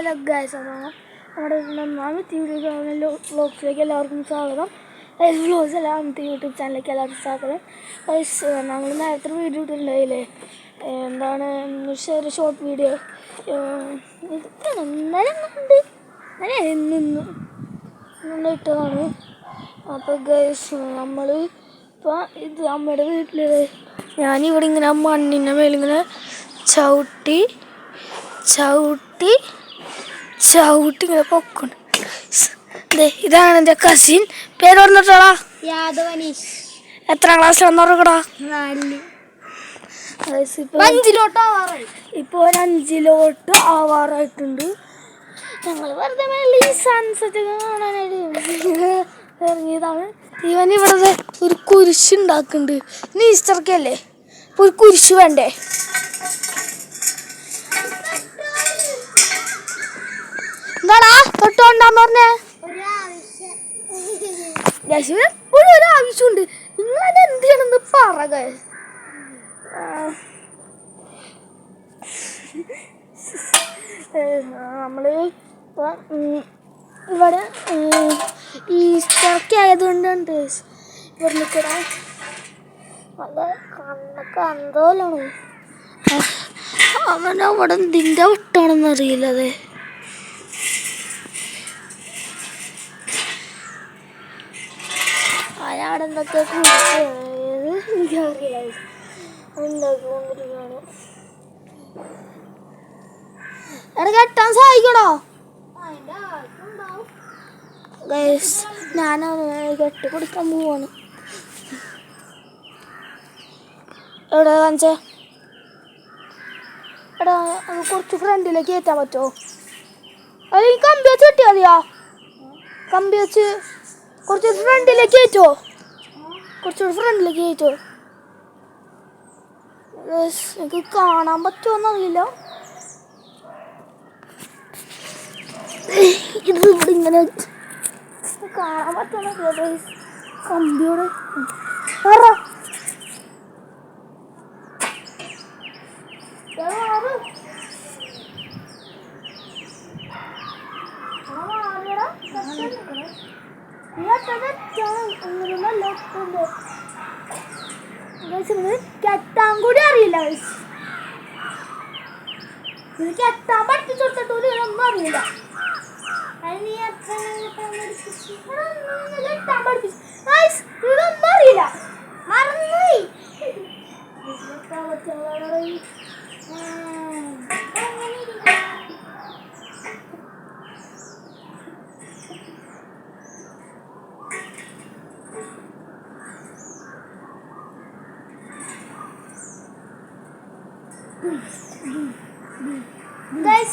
Hello guys, നമ്മുടെ ഒന്നാമത്തെ വ്ലോഗ്സിലേക്ക് എല്ലാവർക്കും സ്വാഗതം. വ്ലോഗ്സ് എല്ലാമത്തെ യൂട്യൂബ് ചാനലിലേക്ക് എല്ലാവർക്കും സ്വാഗതം. ഗൈസ്, നമ്മൾ നേരത്തെ വീഡിയോ ഇട്ടിട്ടുണ്ടായില്ലേ, എന്താണ് ഒരു ഷോർട്ട് വീഡിയോ. ഇന്നലെ ഇട്ടതാണ്. അപ്പോൾ ഗൈസ്, നമ്മൾ ഇപ്പോൾ ഇത് അമ്മയുടെ വീട്ടിൽ ഞാനിവിടെ ഇങ്ങനെ മണ്ണിൻ്റെ മേലിങ്ങനെ ചവിട്ടി ഇങ്ങനെ പൊക്കണം. ഇതാണ് എൻ്റെ കസിൻ. പേര് പറഞ്ഞിട്ടാ യാദവനീഷ്. എത്രാം ക്ലാസ്സിലാന്ന് പറഞ്ഞൂടാ? ഇപ്പോൾ 5 ആവാറായിട്ടുണ്ട്. ഞങ്ങൾ വെറുതെ മേലെ ഈ സൺസെറ്റ് കാണാനായിട്ട് ഇറങ്ങിയതാണ്. ഇവൻ ഇവിടെ ഒരു കുരിശ് ഉണ്ടാക്കുന്നുണ്ട്. ഇനി ഈസ്റ്റർക്കല്ലേ, ഒരു കുരിശ് വേണ്ടേ? എന്താടാ തൊട്ടോണ്ടാന്ന് പറഞ്ഞേ? ഒരു ആവശ്യമുണ്ട്. നിങ്ങളത് എന്ത് ചെയ്യണമെന്ന് പറ. നമ്മള് ഇവിടെ ഈസ്റ്ററൊക്കെ ആയതുകൊണ്ടുണ്ട് ഇവിടെ നിൽക്കണ നല്ല കണ്ണൊക്കെ എന്തോലാണ്. അവൻ അവിടെ എന്തിൻ്റെ വിട്ടാണെന്ന് അറിയില്ലത്. അയാടെ എന്തൊക്കെ എനിക്കറിയില്ല. ഉണ്ടാക്കിക്കൊണ്ടിരിക്കുകയാണ്. എടാ കെട്ടാൻ സഹായിക്കണോ? ഗൈസ്, ഞാൻ കെട്ടി കൊടുക്കാൻ പോവാണ്. എവിടെ കാണിച്ചേ? എടാ, കുറച്ച് ഫ്രണ്ടിലേക്ക് കയറ്റാൻ പറ്റുമോ? അത് ഈ കമ്പി വെച്ച് കെട്ടിയാൽ മതിയോ? കമ്പി വെച്ച് കുറച്ച് ഫ്രണ്ടിലേക്ക് കയറ്റോ? കുറച്ചുകൂടി ഫ്രണ്ടിലേക്ക് കയറ്റോ? എനിക്ക് കാണാൻ പറ്റുമോന്നറിയില്ല. ഇത് ഇവിടെ ഇങ്ങനെ കാണാൻ പറ്റുമെന്നറിയില്ല. കമ്പിയോടെ കെട്ടാൻ കൂടി അറിയില്ല. കെട്ടാൻ പഠിപ്പിച്ചു കൊടുത്തിട്ട് ഒന്നും അറിയില്ല. കെട്ടാൻ പഠിപ്പിച്ചു ഇതൊന്നും അറിയില്ല. മറന്നുപോയി. Guys,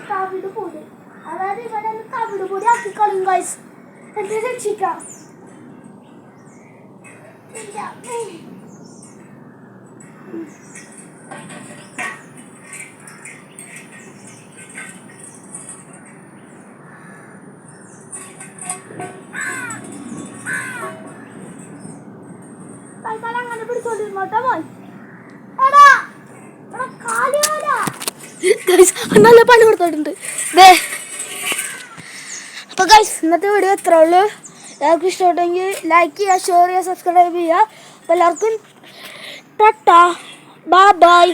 തവിട് പൊടി, അതായത് ഇവിടെ തവിട് പൊടി ആക്കിക്കളയും. ഗൈസ്, എന്നെ രക്ഷിക്കാം. അങ്ങനെ പിടിച്ചോണ്ടിരുന്നോട്ടോ മോൻ. നല്ല പണി കൊടുത്തോട്ടുണ്ട്. അപ്പോൾ ഗൈസ്, ഇന്നത്തെ വീഡിയോ എത്ര ഉള്ളൂ. എല്ലാവർക്കും ഇഷ്ടപ്പെട്ടെങ്കിൽ ലൈക്ക് ചെയ്യുക, ഷെയർ ചെയ്യുക, സബ്സ്ക്രൈബ് ചെയ്യുക. അപ്പോൾ എല്ലാവർക്കും ടാറ്റാ, ബൈ ബൈ.